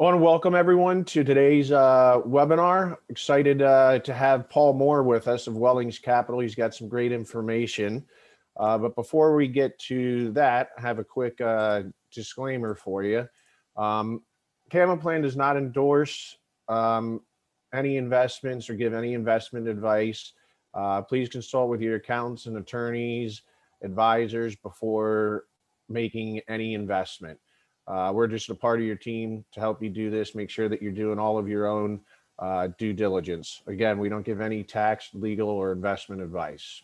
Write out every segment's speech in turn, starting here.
I want to welcome everyone to today's webinar. Excited to have Paul Moore with us of Wealthiest Capital. He's got some great information. But before we get to that, I have a quick disclaimer for you. Camaplan does not endorse any investments or give any investment advice. Please consult with your accountants and attorneys, advisors before making any investment. We're just a part of your team to help you do this. Make sure that you're doing all of your own due diligence. Again, we don't give any tax, legal, or investment advice.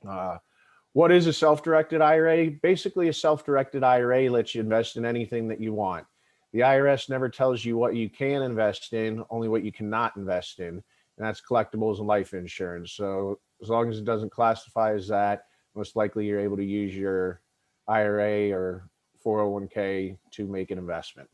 What is a self-directed IRA? Basically, a self-directed IRA lets you invest in anything that you want. The IRS never tells you what you can invest in, only what you cannot invest in, and that's collectibles and life insurance. So as long as it doesn't classify as that, most likely you're able to use your IRA or 401k to make an investment.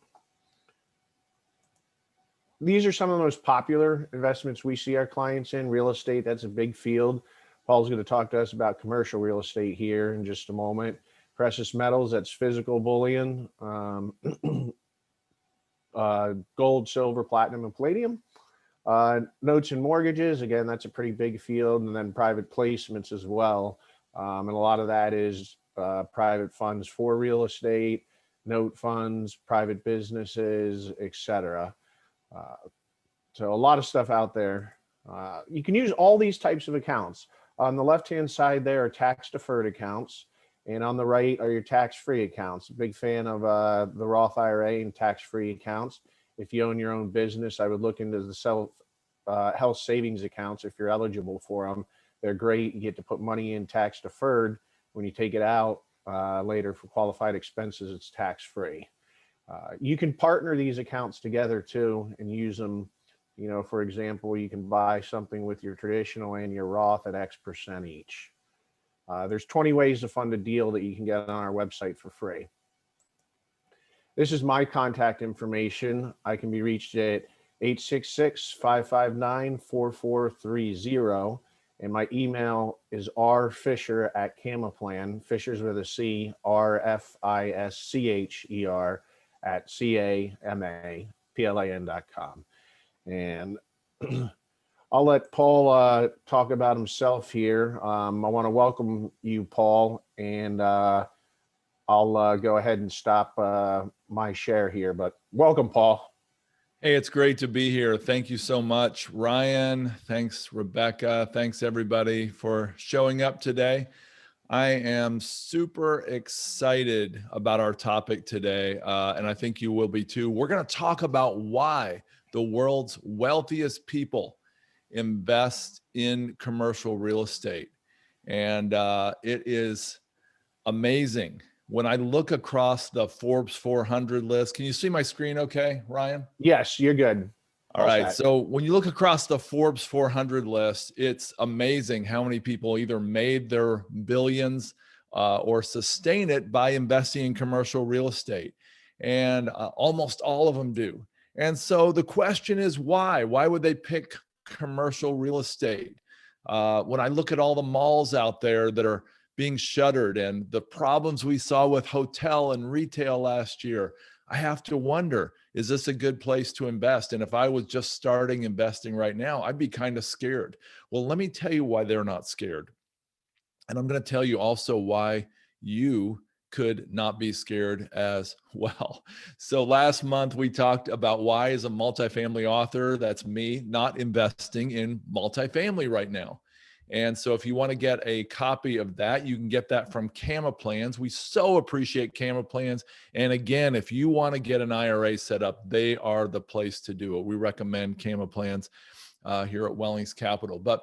These are some of the most popular investments we see our clients in. Real estate, that's a big field. Paul's going to talk to us about commercial real estate here in just a moment. Precious metals, that's physical bullion, gold, silver, platinum, and palladium. Notes and mortgages, again, that's a pretty big field. And then private placements as well. And a lot of that is private funds for real estate, note funds, private businesses, etc. So a lot of stuff out there. You can use all these types of accounts. On the left-hand side there are tax-deferred accounts, and on the right are your tax-free accounts. Big fan of the Roth IRA and tax-free accounts. If you own your own business, I would look into the health savings accounts if you're eligible for them. They're great. You get to put money in tax-deferred. When you take it out later for qualified expenses, it's tax-free. You can partner these accounts together too and use them. You know, for example, you can buy something with your traditional and your Roth at X% each. There's 20 ways to fund a deal that you can get on our website for free. This is my contact information. I can be reached at 866-559-4430. And my email is rfisher@Camaplan, Fisher's with a C, RFISCHER @CAMAPLAN.com. And I'll let Paul talk about himself here. I want to welcome you, Paul, and I'll go ahead and stop my share here, but welcome, Paul. Hey, it's great to be here. Thank you so much, Ryan. Thanks, Rebecca. Thanks, everybody, for showing up today. I am super excited about our topic today, and I think you will be too. We're going to talk about why the world's wealthiest people invest in commercial real estate. And it is amazing. When I look across the Forbes 400 list, can you see my screen okay, Ryan? Yes, you're good. All right. So when you look across the Forbes 400 list, it's amazing how many people either made their billions or sustain it by investing in commercial real estate. And almost all of them do. And so the question is why? Why would they pick commercial real estate? When I look at all the malls out there that are being shuttered and the problems we saw with hotel and retail last year, I have to wonder, is this a good place to invest? And if I was just starting investing right now, I'd be kind of scared. Well, let me tell you why they're not scared. And I'm going to tell you also why you could not be scared as well. So last month we talked about why, as a multifamily author, that's me, not investing in multifamily right now. And so if you want to get a copy of that, you can get that from Camaplans. We so appreciate Camaplans. And again, if you want to get an IRA set up, they are the place to do it. We recommend Camaplans here at Wealthiest Capital. But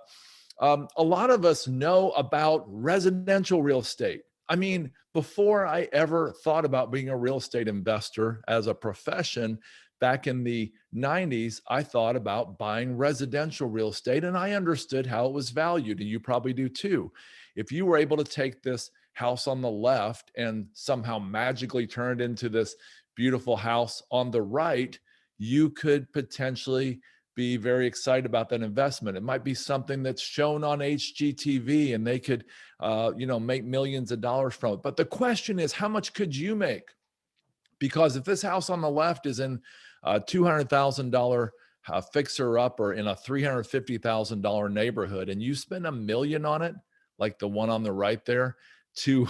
a lot of us know about residential real estate. I mean, before I ever thought about being a real estate investor as a profession, back in the 90s, I thought about buying residential real estate and I understood how it was valued. And you probably do too. If you were able to take this house on the left and somehow magically turn it into this beautiful house on the right, you could potentially be very excited about that investment. It might be something that's shown on HGTV and they could, make millions of dollars from it. But the question is, how much could you make? Because if this house on the left is in a $200,000 fixer upper in a $350,000 neighborhood and you spend $1 million on it, like the one on the right there, to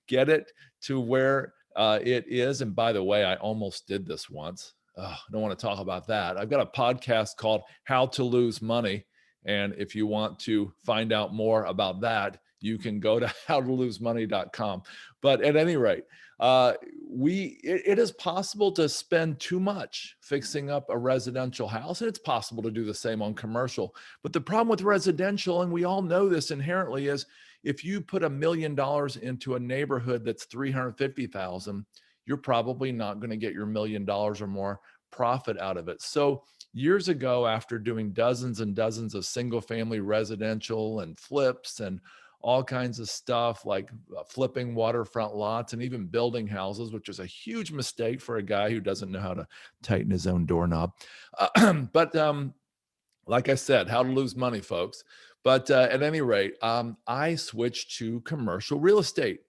get it to where it is. And by the way, I almost did this once. I don't want to talk about that. I've got a podcast called How to Lose Money. And if you want to find out more about that, you can go to howtolosemoney.com. But at any rate, it is possible to spend too much fixing up a residential house, and it's possible to do the same on commercial. But the problem with residential, and we all know this inherently, is if you put $1 million into a neighborhood that's 350,000, you're probably not going to get your $1 million or more profit out of it. So years ago, after doing dozens and dozens of single family residential and flips and all kinds of stuff like flipping waterfront lots and even building houses, which is a huge mistake for a guy who doesn't know how to tighten his own doorknob. But like I said, how to lose money, folks. But at any rate, I switched to commercial real estate,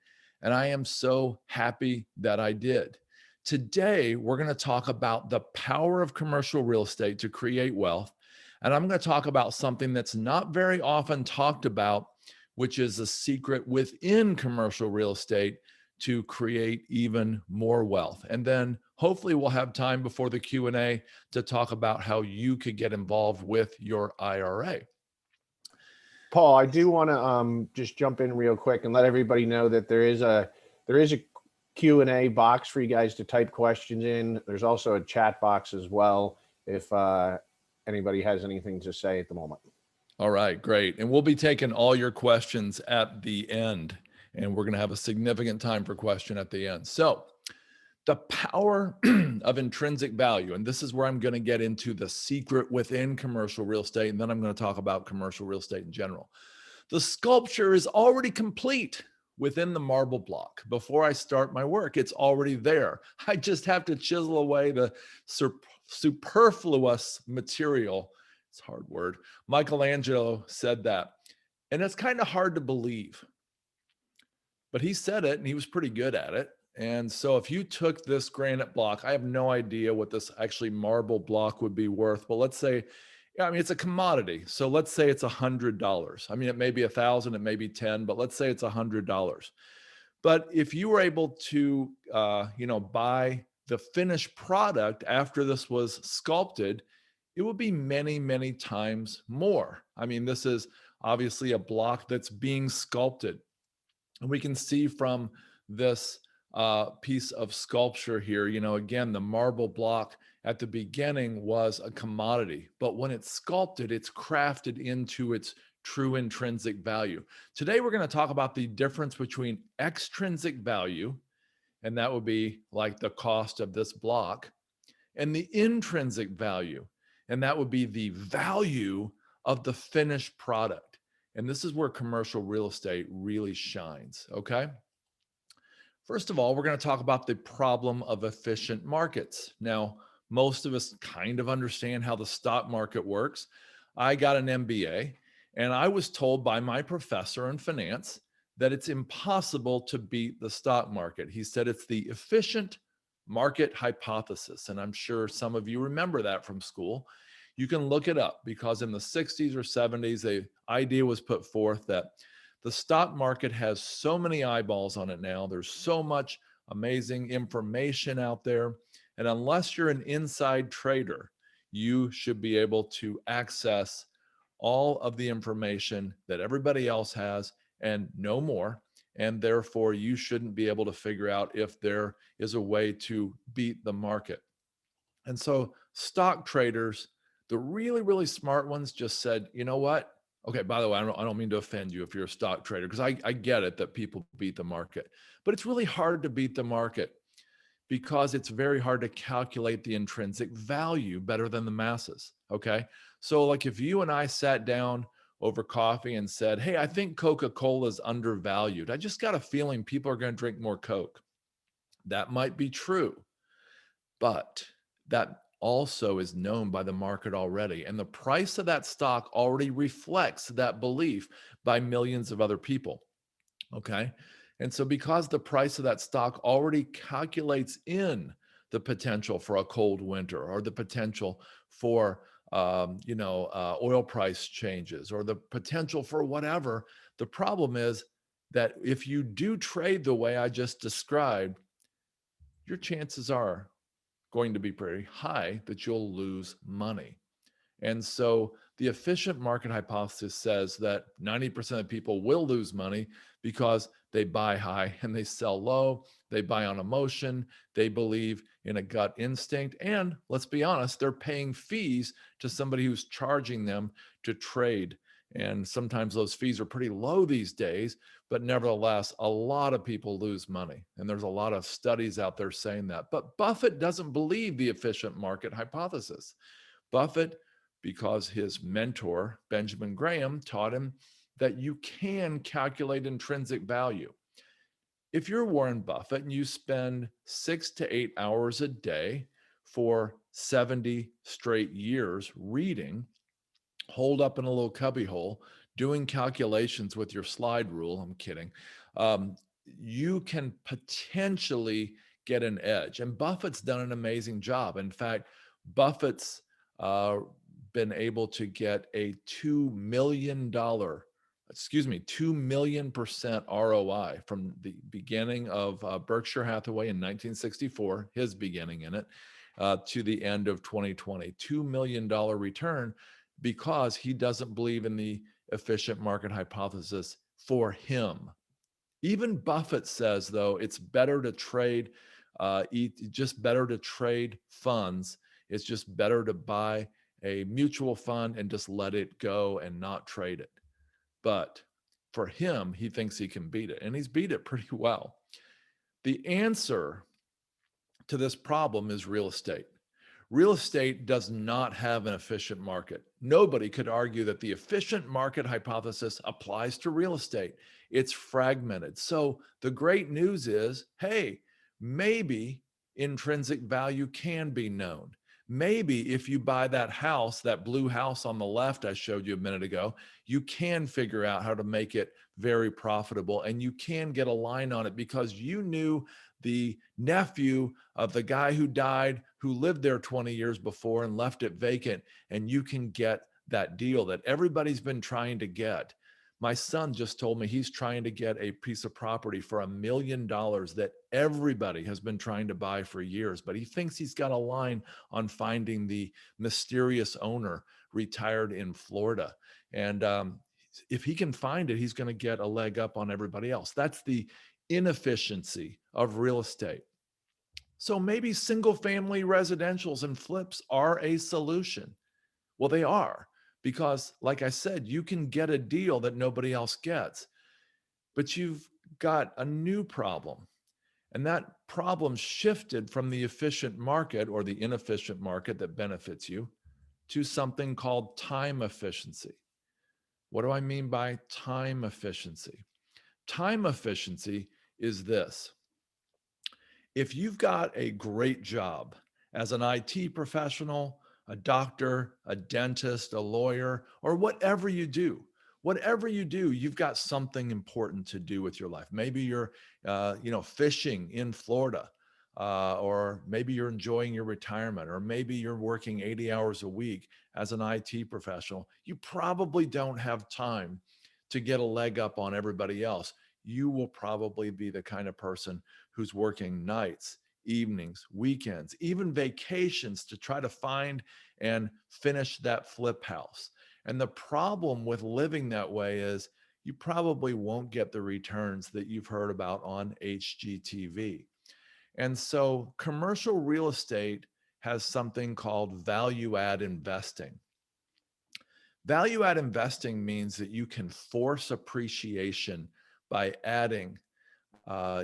and I am so happy that I did. Today, we're going to talk about the power of commercial real estate to create wealth. And I'm going to talk about something that's not very often talked about, which is a secret within commercial real estate to create even more wealth. And then hopefully we'll have time before the Q&A to talk about how you could get involved with your IRA. Paul, I do want to just jump in real quick and let everybody know that there is a Q&A box for you guys to type questions in. There's also a chat box as well if anybody has anything to say at the moment. All right, great. And we'll be taking all your questions at the end, and we're going to have a significant time for question at the end. So the power of intrinsic value, and this is where I'm going to get into the secret within commercial real estate, and then I'm going to talk about commercial real estate in general. The sculpture is already complete within the marble block. Before I start my work, it's already there. I just have to chisel away the superfluous material. It's a hard word. Michelangelo said that, and it's kind of hard to believe, but he said it and he was pretty good at it. And so if you took this granite block, I have no idea what this actually marble block would be worth, but let's say, I mean, it's a commodity. So let's say it's $100. I mean, it may be 1,000, it may be 10, but let's say it's $100. But if you were able to, buy the finished product after this was sculpted, it would be many, many times more. I mean, this is obviously a block that's being sculpted. And we can see from this piece of sculpture here, again, the marble block at the beginning was a commodity, but when it's sculpted, it's crafted into its true intrinsic value. Today, we're going to talk about the difference between extrinsic value, and that would be like the cost of this block, and the intrinsic value, and that would be the value of the finished product. And this is where commercial real estate really shines, okay? First of all, we're going to talk about the problem of efficient markets. Now, most of us kind of understand how the stock market works. I got an MBA, and I was told by my professor in finance that it's impossible to beat the stock market. He said it's the efficient market hypothesis. And I'm sure some of you remember that from school. You can look it up because in the 60s or 70s, the idea was put forth that the stock market has so many eyeballs on it now. There's so much amazing information out there. And unless you're an inside trader, you should be able to access all of the information that everybody else has and no more. And therefore, you shouldn't be able to figure out if there is a way to beat the market. And so stock traders, the really, really smart ones, just said, you know what? Okay, by the way, I don't mean to offend you if you're a stock trader, because I get it that people beat the market, but it's really hard to beat the market because it's very hard to calculate the intrinsic value better than the masses, okay? So like if you and I sat down over coffee and said, hey, I think Coca-Cola is undervalued. I just got a feeling people are going to drink more Coke. That might be true, but that also is known by the market already. And the price of that stock already reflects that belief by millions of other people. Okay. And so because the price of that stock already calculates in the potential for a cold winter, or the potential for oil price changes, or the potential for whatever. The problem is that if you do trade the way I just described, your chances are going to be pretty high that you'll lose money. And so the efficient market hypothesis says that 90% of people will lose money because they buy high and they sell low. They buy on emotion. They believe in a gut instinct. And let's be honest, they're paying fees to somebody who's charging them to trade. And sometimes those fees are pretty low these days, but nevertheless, a lot of people lose money. And there's a lot of studies out there saying that. But Buffett doesn't believe the efficient market hypothesis. Buffett, because his mentor, Benjamin Graham, taught him that you can calculate intrinsic value. If you're Warren Buffett and you spend 6 to 8 hours a day for 70 straight years reading, holed up in a little cubbyhole, doing calculations with your slide rule, I'm kidding, you can potentially get an edge. And Buffett's done an amazing job. In fact, Buffett's been able to get a $2 million 2,000,000% ROI from the beginning of Berkshire Hathaway in 1964, his beginning in it, to the end of 2020. $2 million return, because he doesn't believe in the efficient market hypothesis for him. Even Buffett says, though, it's better to trade, just better to trade funds. It's just better to buy a mutual fund and just let it go and not trade it. But for him, he thinks he can beat it, and he's beat it pretty well. The answer to this problem is real estate. Real estate does not have an efficient market. Nobody could argue that the efficient market hypothesis applies to real estate. It's fragmented. So the great news is, hey, maybe intrinsic value can be known. Maybe if you buy that house, that blue house on the left I showed you a minute ago, you can figure out how to make it very profitable, and you can get a line on it because you knew the nephew of the guy who died, who lived there 20 years before and left it vacant, and you can get that deal that everybody's been trying to get. My son just told me he's trying to get a piece of property for $1 million that everybody has been trying to buy for years, but he thinks he's got a line on finding the mysterious owner retired in Florida. And if he can find it, he's going to get a leg up on everybody else. That's the inefficiency of real estate. So maybe single family residentials and flips are a solution. Well, they are, because like I said, you can get a deal that nobody else gets, but you've got a new problem. And that problem shifted from the efficient market or the inefficient market that benefits you to something called time efficiency. What do I mean by time efficiency? Time efficiency is this. If you've got a great job as an IT professional, a doctor, a dentist, a lawyer, or whatever you do, you've got something important to do with your life. Maybe you're, fishing in Florida, or maybe you're enjoying your retirement, or maybe you're working 80 hours a week as an IT professional. You probably don't have time to get a leg up on everybody else. You will probably be the kind of person who's working nights, evenings, weekends, even vacations to try to find and finish that flip house. And the problem with living that way is you probably won't get the returns that you've heard about on HGTV. And so commercial real estate has something called value add investing. Value add investing means that you can force appreciation by adding.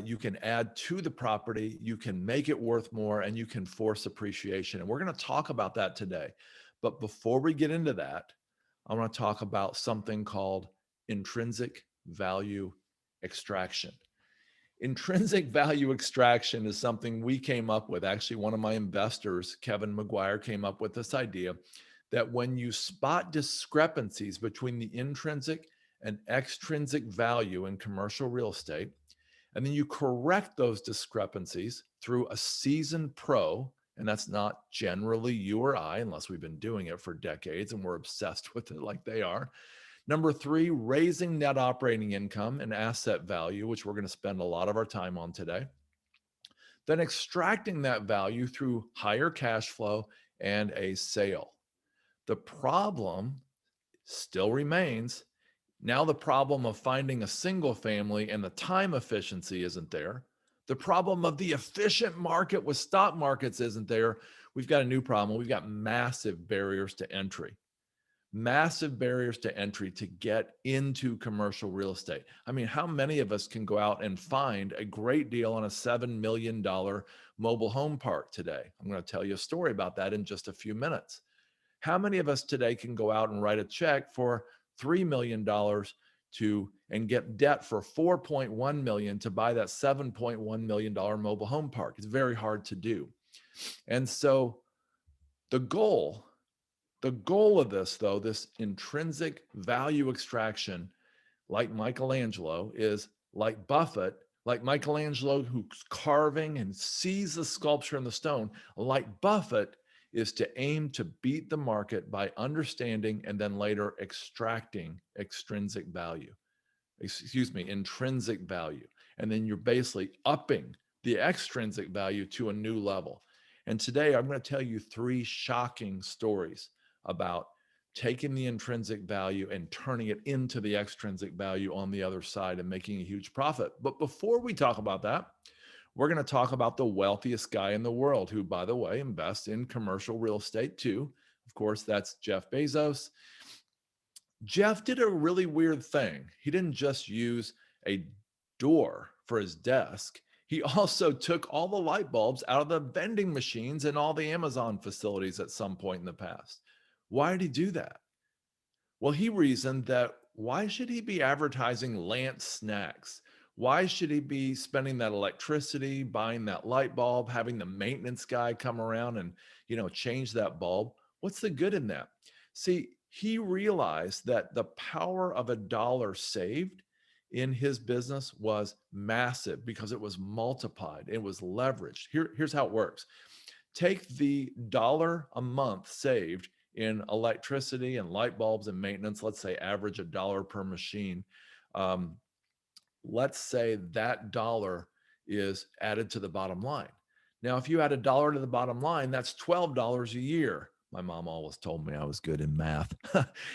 You can add to the property, you can make it worth more, and you can force appreciation. And we're going to talk about that today. But before we get into that, I want to talk about something called intrinsic value extraction. Intrinsic value extraction is something we came up with. Actually, one of my investors, Kevin McGuire, came up with this idea that when you spot discrepancies between the intrinsic and extrinsic value in commercial real estate, And then you correct those discrepancies through a seasoned pro. And that's not generally you or I, unless we've been doing it for decades and we're obsessed with it like they are. Number three, raising net operating income and asset value, which we're going to spend a lot of our time on today. Then extracting that value through higher cash flow and a sale. The problem still remains. Now the problem of finding a single family and the time efficiency isn't there. The problem of the efficient market with stock markets isn't there. We've got a new problem. We've got massive barriers to entry. Massive barriers to entry to get into commercial real estate. I mean, how many of us can go out and find a great deal on a $7 million mobile home park today? I'm going to tell you a story about that in just a few minutes. How many of us today can go out and write a check for $3 million and get debt for $4.1 million to buy that $7.1 million mobile home park? It's very hard to do. And so the goal of this, though, this intrinsic value extraction, like Michelangelo, is like Buffett, like Michelangelo who's carving and sees the sculpture in the stone, like Buffett is to aim to beat the market by understanding and then later extracting intrinsic value. And then you're basically upping the extrinsic value to a new level. And today I'm going to tell you 3 shocking stories about taking the intrinsic value and turning it into the extrinsic value on the other side and making a huge profit. But before we talk about that, we're going to talk about the wealthiest guy in the world, who, by the way, invests in commercial real estate too. Of course, that's Jeff Bezos. Jeff did a really weird thing. He didn't just use a door for his desk. He also took all the light bulbs out of the vending machines in all the Amazon facilities at some point in the past. Why did he do that? Well, he reasoned that why should he be advertising Lance snacks? Why should he be spending that electricity, buying that light bulb, having the maintenance guy come around and, change that bulb? What's the good in that? See, he realized that the power of a dollar saved in his business was massive because it was multiplied. It was leveraged. Here's how it works. Take the dollar a month saved in electricity and light bulbs and maintenance. Let's say average $1 per machine. Let's say that dollar is added to the bottom line. Now, if you add $1 to the bottom line, that's $12 a year. My mom always told me I was good in math.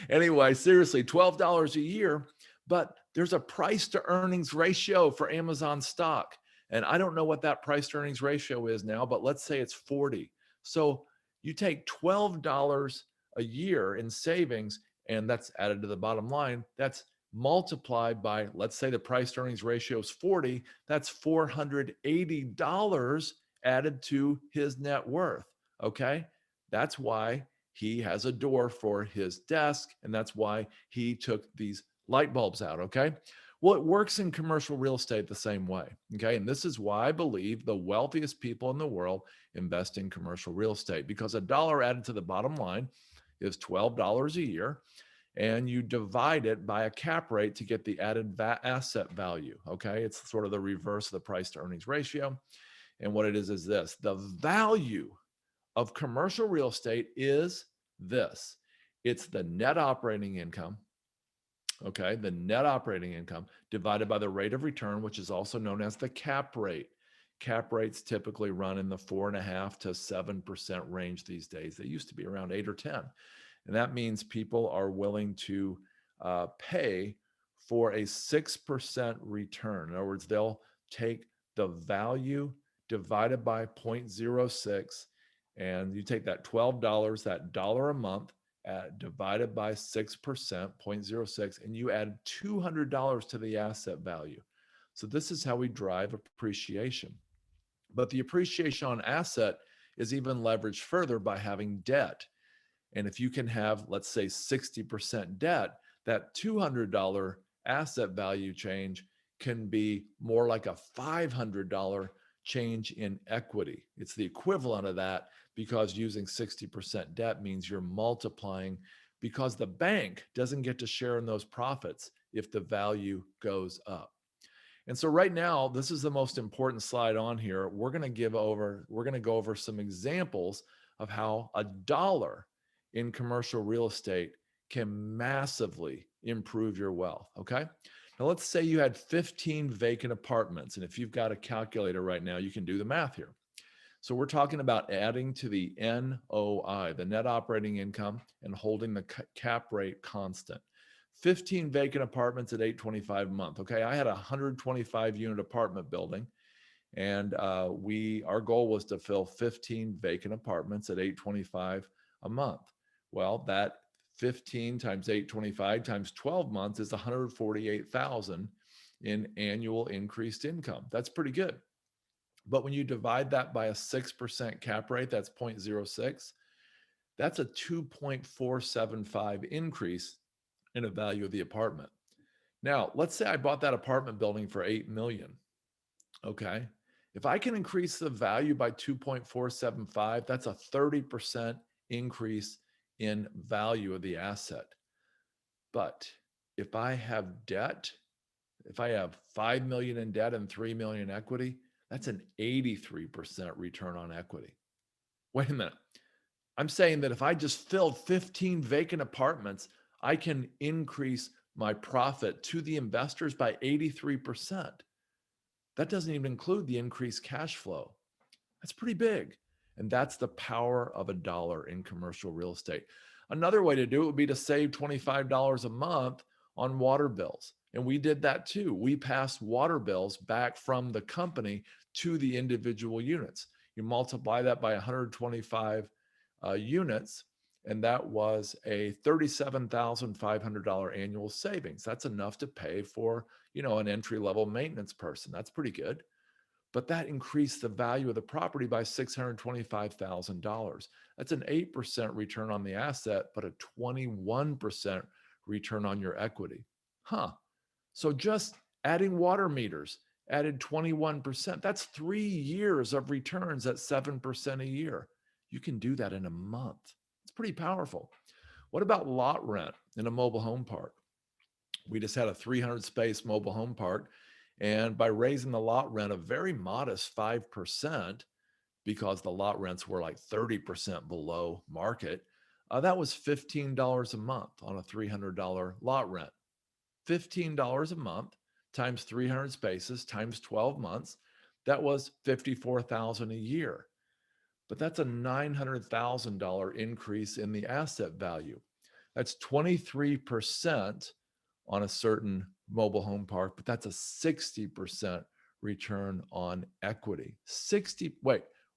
Anyway, seriously, $12 a year, but there's a price to earnings ratio for Amazon stock. And I don't know what that price to earnings ratio is now, but let's say it's 40. So you take $12 a year in savings, and that's added to the bottom line. That's multiplied by, let's say the price to earnings ratio is 40. That's $480 added to his net worth. Okay. That's why he has a door for his desk. And that's why he took these light bulbs out. Okay. Well, it works in commercial real estate the same way. Okay. And this is why I believe the wealthiest people in the world invest in commercial real estate, because $1 added to the bottom line is $12 a year. And you divide it by a cap rate to get the added asset value. Okay. It's sort of the reverse of the price to earnings ratio. And what it is this: the value of commercial real estate is this. It's the net operating income. Okay. The net operating income divided by the rate of return, which is also known as the cap rate. Cap rates typically run in the 4.5% to 7% range these days. They used to be around 8 or 10. And that means people are willing to pay for a 6% return. In other words, they'll take the value divided by 0.06, and you take that $12, that dollar a month, divided by 6%, 0.06, and you add $200 to the asset value. So this is how we drive appreciation. But the appreciation on asset is even leveraged further by having debt. And if you can have, let's say, 60% debt, that $200 asset value change can be more like a $500 change in equity. It's the equivalent of that, because using 60% debt means you're multiplying, because the bank doesn't get to share in those profits if the value goes up. And so right now, this is the most important slide on here. We're going to go over some examples of how a dollar in commercial real estate can massively improve your wealth. Okay. Now let's say you had 15 vacant apartments. And if you've got a calculator right now, you can do the math here. So we're talking about adding to the NOI, the net operating income, and holding the cap rate constant. 15 vacant apartments at $825 a month. Okay, I had a 125 unit apartment building, and our goal was to fill 15 vacant apartments at $825 a month. Well, that 15 times 825 times 12 months is 148,000 in annual increased income. That's pretty good. But when you divide that by a 6% cap rate, that's 0.06, that's a 2.475 increase in the value of the apartment. Now, let's say I bought that apartment building for 8 million. Okay. If I can increase the value by 2.475, that's a 30% increase in value of the asset. But if I have debt, if I have 5 million in debt and 3 million in equity, that's an 83% return on equity. Wait a minute. I'm saying that if I just filled 15 vacant apartments, I can increase my profit to the investors by 83%. That doesn't even include the increased cash flow. That's pretty big. And that's the power of a dollar in commercial real estate. Another way to do it would be to save $25 a month on water bills. And we did that too. We passed water bills back from the company to the individual units. You multiply that by 125 units, and that was a $37,500 annual savings. That's enough to pay for, an entry-level maintenance person. That's pretty good. But that increased the value of the property by $625,000. That's an 8% return on the asset, but a 21% return on your equity. So just adding water meters added 21%. That's 3 years of returns at 7% a year. You can do that in a month. It's pretty powerful. What about lot rent in a mobile home park? We just had a 300 space mobile home park. And by raising the lot rent a very modest 5%, because the lot rents were like 30% below market, that was $15 a month on a $300 lot rent. $15 a month times 300 spaces times 12 months, that was $54,000 a year. But that's a $900,000 increase in the asset value. That's 23% on a certain mobile home park, but that's a 60% return on equity.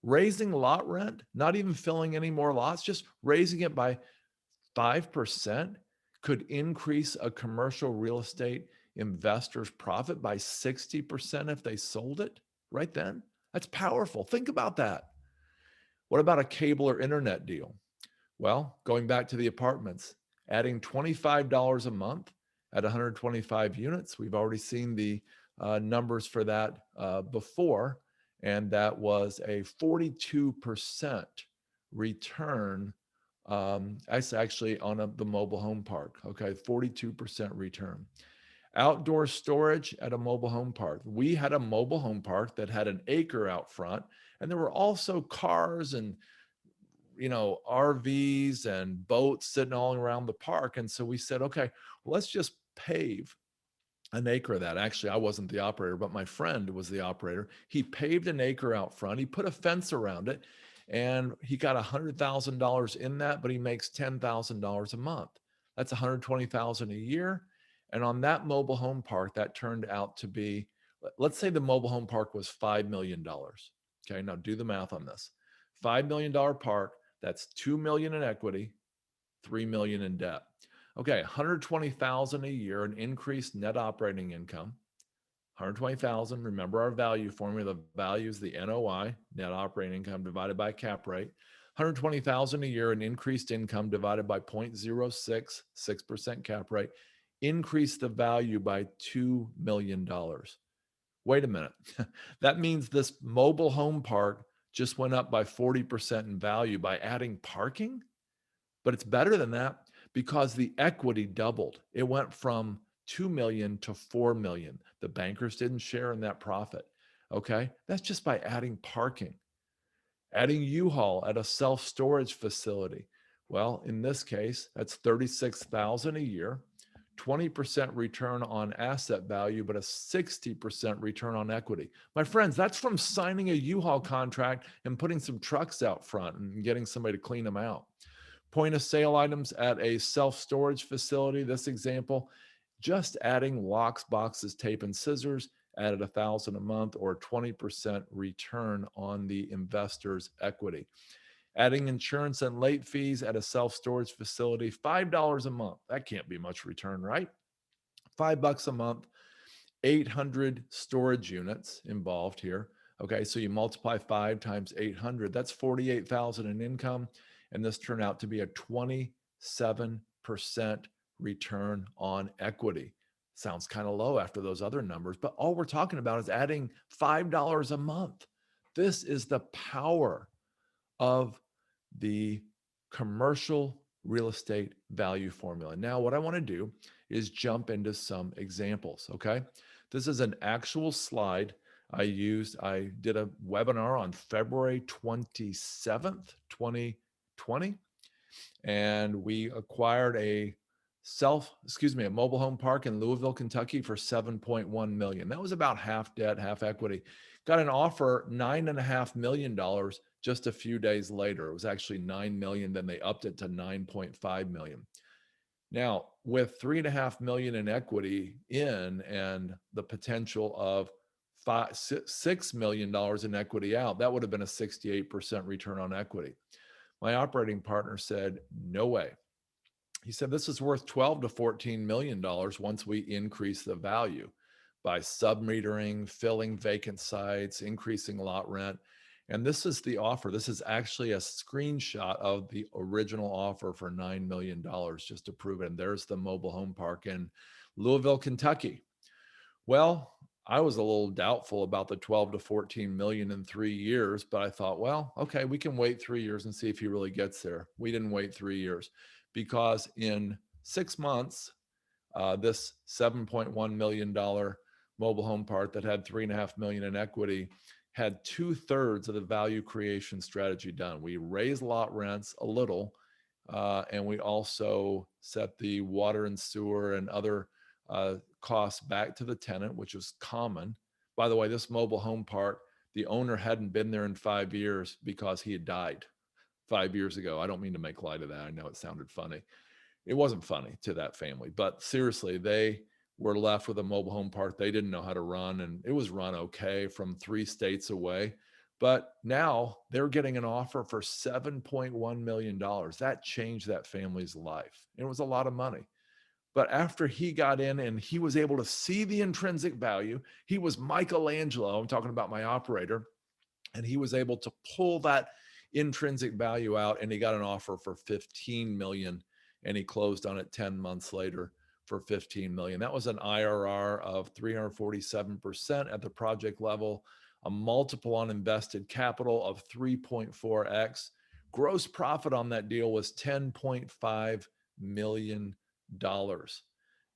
Raising lot rent, not even filling any more lots, just raising it by 5% could increase a commercial real estate investor's profit by 60% if they sold it right then. That's powerful. Think about that. What about a cable or internet deal? Well, going back to the apartments, adding $25 a month at 125 units. We've already seen the numbers for that before, and that was a 42% return. That's actually on the mobile home park. Okay, 42% return. Outdoor storage at a mobile home park. We had a mobile home park that had an acre out front, and there were also cars and RVs and boats sitting all around the park. And so we said, okay, well, let's just pave an acre of that. Actually, I wasn't the operator, but my friend was the operator. He paved an acre out front. He put a fence around it, and he got $100,000 in that, but he makes $10,000 a month. That's $120,000 a year. And on that mobile home park, that turned out to be, let's say the mobile home park was $5 million. Okay, now do the math on this. $5 million park, that's $2 million in equity, $3 million in debt. Okay, $120,000 a year in increased net operating income. $120,000, remember our value formula. The value is the NOI, net operating income, divided by cap rate. $120,000 a year in increased income divided by 0.06, 6% cap rate, increase the value by $2 million. Wait a minute. That means this mobile home park just went up by 40% in value by adding parking? But it's better than that because the equity doubled. It went from $2 million to $4 million. The bankers didn't share in that profit. Okay. That's just by adding parking, adding U-Haul at a self-storage facility. Well, in this case, that's $36,000 a year, 20% return on asset value, but a 60% return on equity. My friends, that's from signing a U-Haul contract and putting some trucks out front and getting somebody to clean them out. Point of sale items at a self-storage facility, this example, just adding locks, boxes, tape, and scissors added $1,000 a month, or 20% return on the investor's equity. Adding insurance and late fees at a self-storage facility, $5 a month. That can't be much return, right? $5 a month, 800 storage units involved here. Okay, so you multiply 5 times 800, that's 48,000 in income, and this turned out to be a 27% return on equity. Sounds kind of low after those other numbers, but all we're talking about is adding $5 a month. This is the power of the commercial real estate value formula. Now, what I want to do is jump into some examples, okay? This is an actual slide I used. I did a webinar on February 27th, 2020, and we acquired a mobile home park in Louisville, Kentucky for $7.1 million. That was about half debt, half equity. Got an offer, $9.5 million just a few days later. It was actually $9 million. Then they upped it to $9.5 million. Now, with $3.5 million in equity in and the potential of $6 million in equity out, that would have been a 68% return on equity. My operating partner said, no way. He said, this is worth $12 to $14 million once we increase the value by submetering, filling vacant sites, increasing lot rent. And this is the offer. This is actually a screenshot of the original offer for $9 million, just to prove it. And there's the mobile home park in Louisville, Kentucky. Well, I was a little doubtful about the 12 to 14 million in 3 years, but I thought, well, okay, we can wait 3 years and see if he really gets there. We didn't wait 3 years, because in 6 months, this $7.1 million mobile home park that had $3.5 million in equity had 2/3 of the value creation strategy done. We raised lot rents a little, and we also set the water and sewer and other costs back to the tenant, which was common. By the way, this mobile home park, the owner hadn't been there in 5 years because he had died 5 years ago. I don't mean to make light of that. I know it sounded funny. It wasn't funny to that family, but seriously, they were left with a mobile home park they didn't know how to run, and it was run okay from 3 states away. But now they're getting an offer for $7.1 million. That changed that family's life. It was a lot of money. But after he got in and he was able to see the intrinsic value, he was Michelangelo. I'm talking about my operator. And he was able to pull that intrinsic value out, and he got an offer for $15 million, and he closed on it 10 months later for $15 million. That was an IRR of 347% at the project level, a multiple on invested capital of 3.4x. Gross profit on that deal was $10.5 million.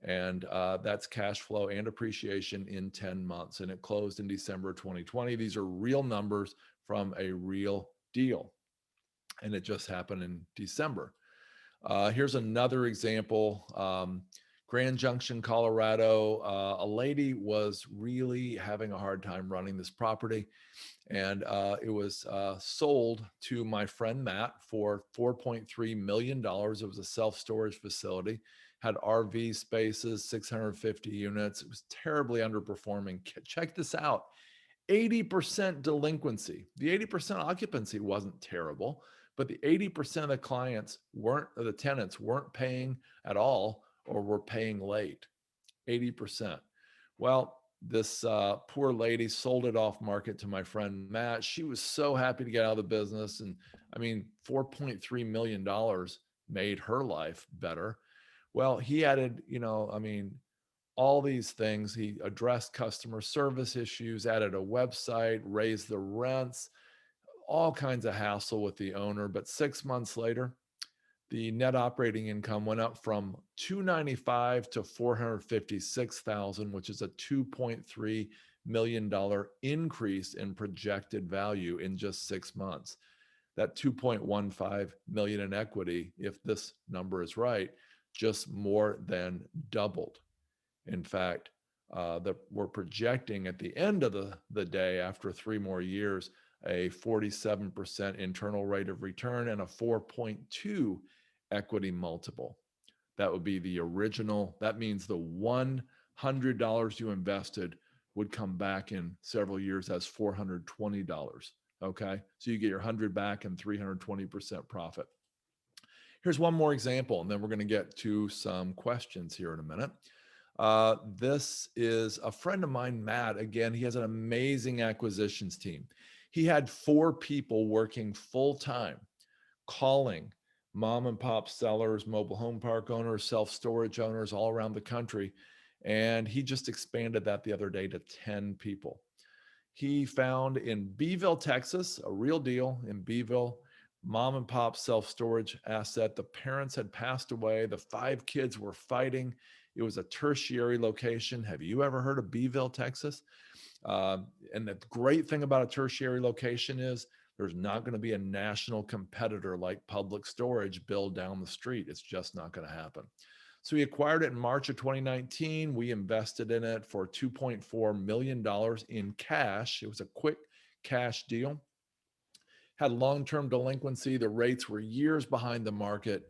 And that's cash flow and appreciation in 10 months. And it closed in December 2020. These are real numbers from a real deal. And it just happened in December. Here's another example. Grand Junction, Colorado. A lady was really having a hard time running this property. And it was sold to my friend Matt for $4.3 million. It was a self-storage facility, had RV spaces, 650 units. It was terribly underperforming. Check this out. 80% delinquency. The 80% occupancy wasn't terrible, but the 80% of the tenants weren't paying at all or were paying late. 80%. Well, this poor lady sold it off market to my friend Matt. She was so happy to get out of the business. And I mean, $4.3 million made her life better. Well, he added, all these things. He addressed customer service issues, added a website, raised the rents, all kinds of hassle with the owner. But 6 months later, the net operating income went up from 295 to 456,000, which is a $2.3 million increase in projected value in just 6 months. That 2.15 million in equity, if this number is right, just more than doubled. In fact, we're projecting at the end of the day, after 3 more years, a 47% internal rate of return and a 4.2 equity multiple. That would be the original. That means the $100 you invested would come back in several years as $420. Okay, so you get your 100 back and 320% profit. Here's one more example, and then we're going to get to some questions here in a minute. This is a friend of mine, Matt. Again, he has an amazing acquisitions team. He had 4 people working full time, calling mom and pop sellers, mobile home park owners, self-storage owners all around the country. And he just expanded that the other day to 10 people. He found in Beeville, Texas, a real deal in Beeville, mom and pop self-storage asset. The parents had passed away. The 5 kids were fighting. It was a tertiary location. Have you ever heard of Beeville, Texas? And the great thing about a tertiary location is there's not going to be a national competitor like Public Storage build down the street. It's just not going to happen. So we acquired it in March of 2019. We invested in it for $2.4 million in cash. It was a quick cash deal. Had long-term delinquency. The rates were years behind the market.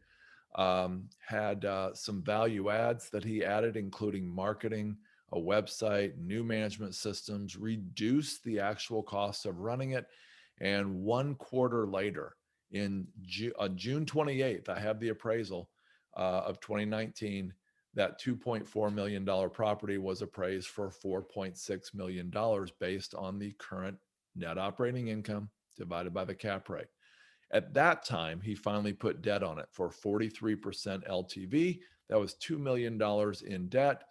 Had some value adds that he added, including marketing, a website, new management systems, reduced the actual cost of running it. And 1 quarter later, in June 28th, I have the appraisal of 2019, that $2.4 million property was appraised for $4.6 million based on the current net operating income divided by the cap rate. At that time, he finally put debt on it for 43% LTV. That was $2 million in debt.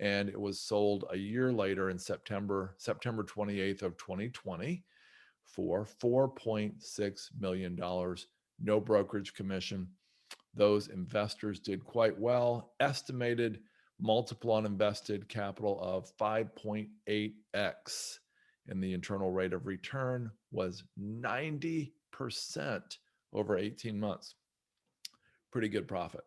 And it was sold a year later in September 28th of 2020 for $4.6 million, no brokerage commission. Those investors did quite well. Estimated multiple on invested capital of 5.8x. And the internal rate of return was 90% over 18 months. Pretty good profit.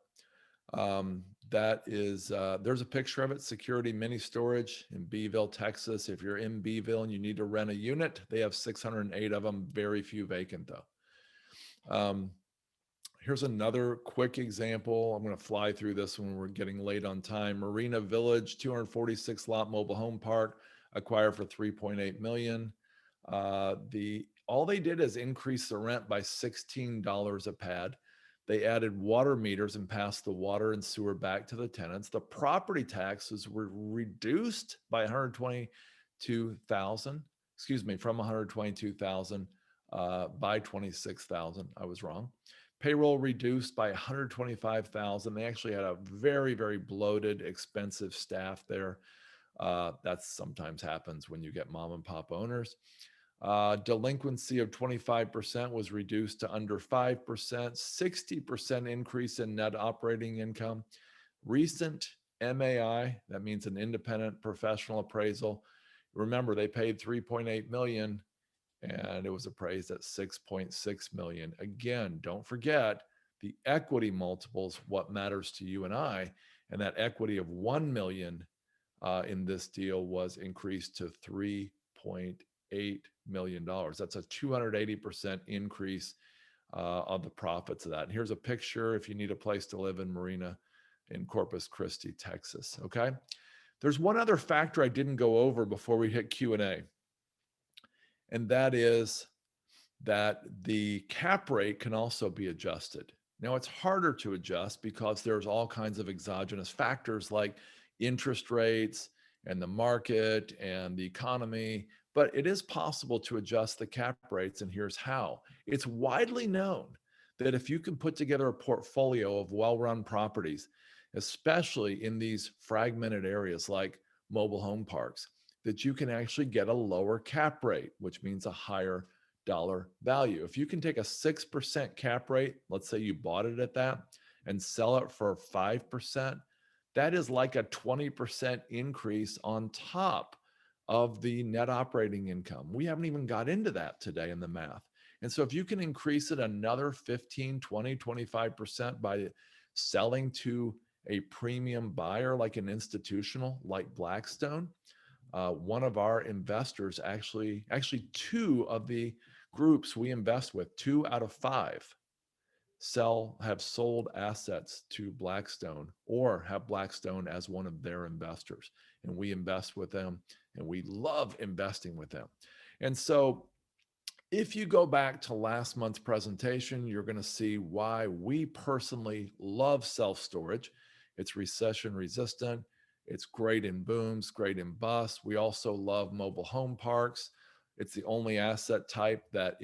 That is, there's a picture of it, Security Mini Storage in Beeville, Texas. If you're in Beeville and you need to rent a unit, they have 608 of them, very few vacant though. Here's another quick example. I'm going to fly through this when we're getting late on time. Marina Village, 246 lot mobile home park, acquired for $3.8 million. All they did is increase the rent by $16 a pad. They added water meters and passed the water and sewer back to the tenants. The property taxes were reduced by $122,000, from $122,000 by $26,000. I was wrong. Payroll reduced by $125,000. They actually had a very, very bloated, expensive staff there. That sometimes happens when you get mom and pop owners. Delinquency of 25% was reduced to under 5%, 60% increase in net operating income. Recent MAI, that means an independent professional appraisal. Remember, they paid $3.8 million and it was appraised at $6.6 million. Again, don't forget the equity multiples, what matters to you and I, and that equity of $1 million in this deal was increased to $3.8 million. That's a 280% increase on the profits of that. And here's a picture if you need a place to live in Marina in Corpus Christi, Texas. Okay. There's one other factor I didn't go over before we hit Q&A. And that is that the cap rate can also be adjusted. Now it's harder to adjust because there's all kinds of exogenous factors like interest rates and the market and the economy, but it is possible to adjust the cap rates, and here's how. It's widely known that if you can put together a portfolio of well-run properties, especially in these fragmented areas like mobile home parks, that you can actually get a lower cap rate, which means a higher value. If you can take a 6% cap rate, let's say you bought it at that, and sell it for 5%, that is like a 20% increase on top of the net operating income. We haven't even got into that today in the math. And so if you can increase it another 15, 20, 25% by selling to a premium buyer like an institutional, like Blackstone, one of our investors actually two of the groups we invest with, 2 out of 5 have sold assets to Blackstone or have Blackstone as one of their investors. And we invest with them and we love investing with them. And so if you go back to last month's presentation, you're going to see why we personally love self-storage. It's recession resistant. It's great in booms, great in busts. We also love mobile home parks. It's the only asset type that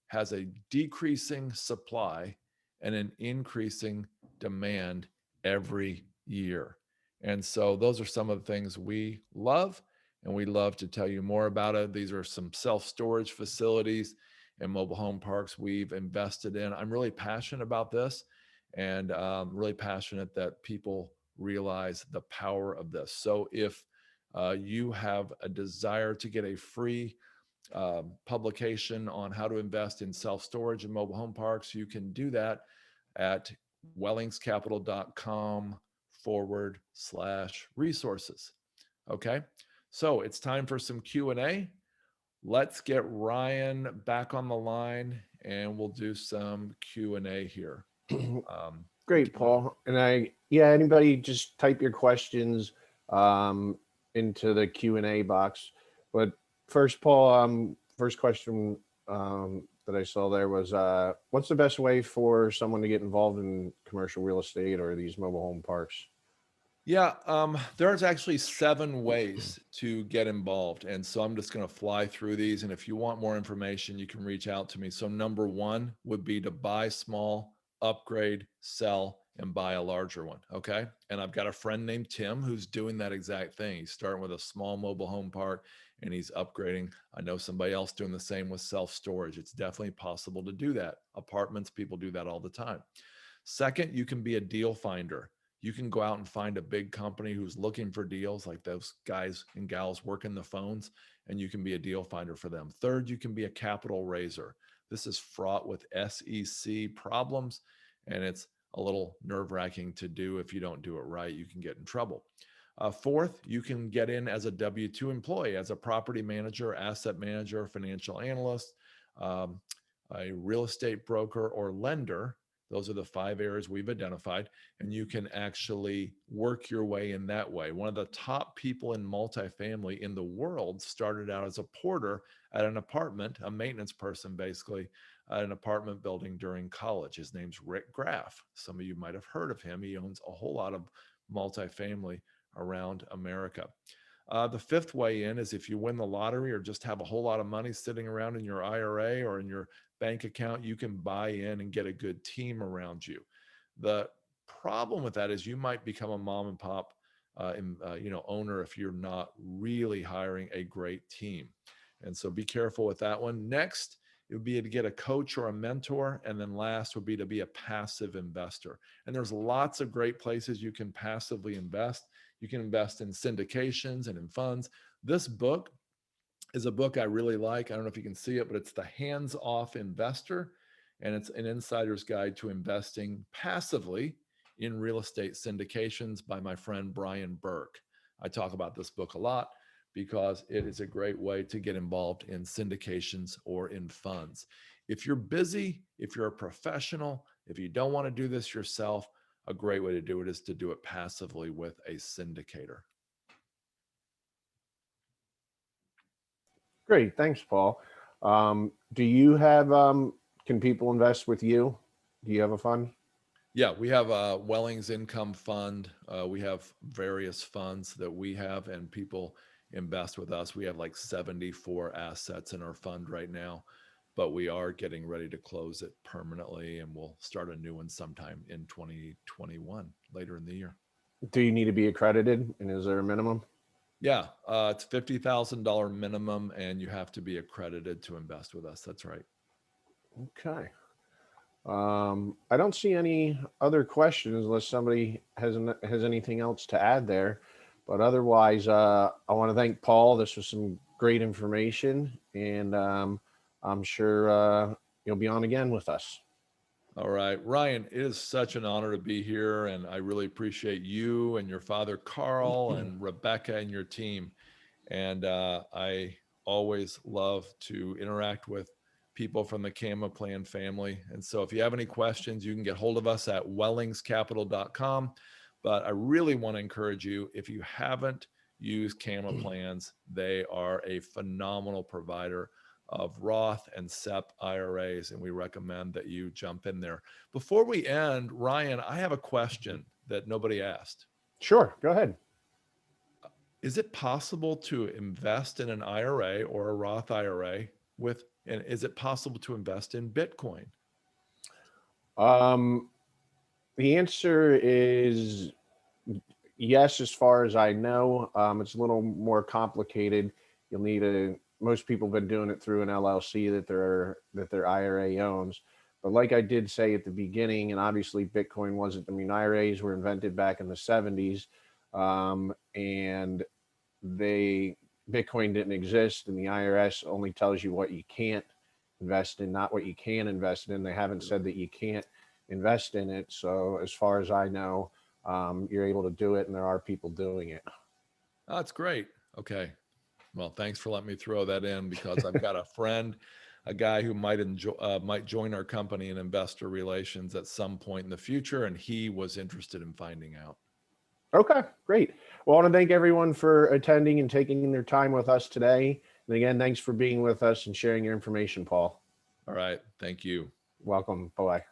has a decreasing supply and an increasing demand every year. And so those are some of the things we love, and we love to tell you more about it. These are some self-storage facilities and mobile home parks we've invested in. I'm really passionate about this, and really passionate that people realize the power of this. So if you have a desire to get a free publication on how to invest in self-storage and mobile home parks, you can do that at wellingscapital.com/resources. Okay, so it's time for some Q&A. Let's get Ryan back on the line and we'll do some Q&A here. Great, Paul. And anybody just type your questions into the Q&A box. But first, Paul, first question that I saw there was, what's the best way for someone to get involved in commercial real estate or these mobile home parks? Yeah, there's actually 7 ways to get involved. And so I'm just going to fly through these. And if you want more information, you can reach out to me. So number 1 would be to buy small, upgrade, sell, and buy a larger one. Okay. And I've got a friend named Tim who's doing that exact thing. He's starting with a small mobile home park and he's upgrading. I know somebody else doing the same with self-storage. It's definitely possible to do that. Apartments, people do that all the time. Second, you can be a deal finder. You can go out and find a big company who's looking for deals, like those guys and gals working the phones, and you can be a deal finder for them. Third, you can be a capital raiser. This is fraught with SEC problems, and it's a little nerve-wracking to do. If you don't do it right, you can get in trouble. Fourth, you can get in as a W-2 employee, as a property manager, asset manager, financial analyst, a real estate broker, or lender. Those are the 5 areas we've identified, and you can actually work your way in that way. One of the top people in multifamily in the world started out as a porter at an apartment, a maintenance person basically, at an apartment building during college. His name's Rick Graff. Some of you might have heard of him. He owns a whole lot of multifamily around America. The 5th way in is if you win the lottery or just have a whole lot of money sitting around in your IRA or in your bank account, you can buy in and get a good team around you. The problem with that is you might become a mom and pop owner if you're not really hiring a great team. And so be careful with that one. Next, it would be to get a coach or a mentor. And then last would be to be a passive investor. And there's lots of great places you can passively invest. You can invest in syndications and in funds. This book is a book I really like. I don't know if you can see it, but it's The Hands-Off Investor. And it's an insider's guide to investing passively in real estate syndications by my friend Brian Burke. I talk about this book a lot because it is a great way to get involved in syndications or in funds. If you're busy, if you're a professional, if you don't want to do this yourself, a great way to do it is to do it passively with a syndicator. Great. Thanks, Paul. Do you have, can people invest with you? Do you have a fund? Yeah, we have a Wellings Income Fund. We have various funds that we have and people invest with us. We have like 74 assets in our fund right now, but we are getting ready to close it permanently and we'll start a new one sometime in 2021, later in the year. Do you need to be accredited, and is there a minimum? Yeah, it's $50,000 minimum, and you have to be accredited to invest with us. That's right. Okay. I don't see any other questions unless somebody has anything else to add there. But otherwise, I want to thank Paul. This was some great information, and I'm sure you'll be on again with us. All right, Ryan, it is such an honor to be here, and I really appreciate you and your father, Carl, and Rebecca and your team. And I always love to interact with people from the Cama Plan family. And so if you have any questions, you can get hold of us at wellingscapital.com. But I really want to encourage you, if you haven't used Cama Plans, they are a phenomenal provider of Roth and SEP IRAs, and we recommend that you jump in there. Before we end, Ryan, I have a question that nobody asked. Sure, go ahead. Is it possible to invest in an IRA or a Roth IRA and is it possible to invest in Bitcoin? The answer is yes, as far as I know. It's a little more complicated. You'll need most people have been doing it through an LLC that their IRA owns. But like I did say at the beginning, and obviously Bitcoin wasn't, I mean, IRAs were invented back in the 70s, and Bitcoin didn't exist, and the IRS only tells you what you can't invest in, not what you can invest in. They haven't said that you can't invest in it. So as far as I know, you're able to do it, and there are people doing it. Oh, that's great. Okay. Well, thanks for letting me throw that in, because I've got a friend, a guy who might join our company in investor relations at some point in the future, and he was interested in finding out. Okay, great. Well, I want to thank everyone for attending and taking their time with us today. And again, thanks for being with us and sharing your information, Paul. All right. Thank you. Welcome. Bye-bye.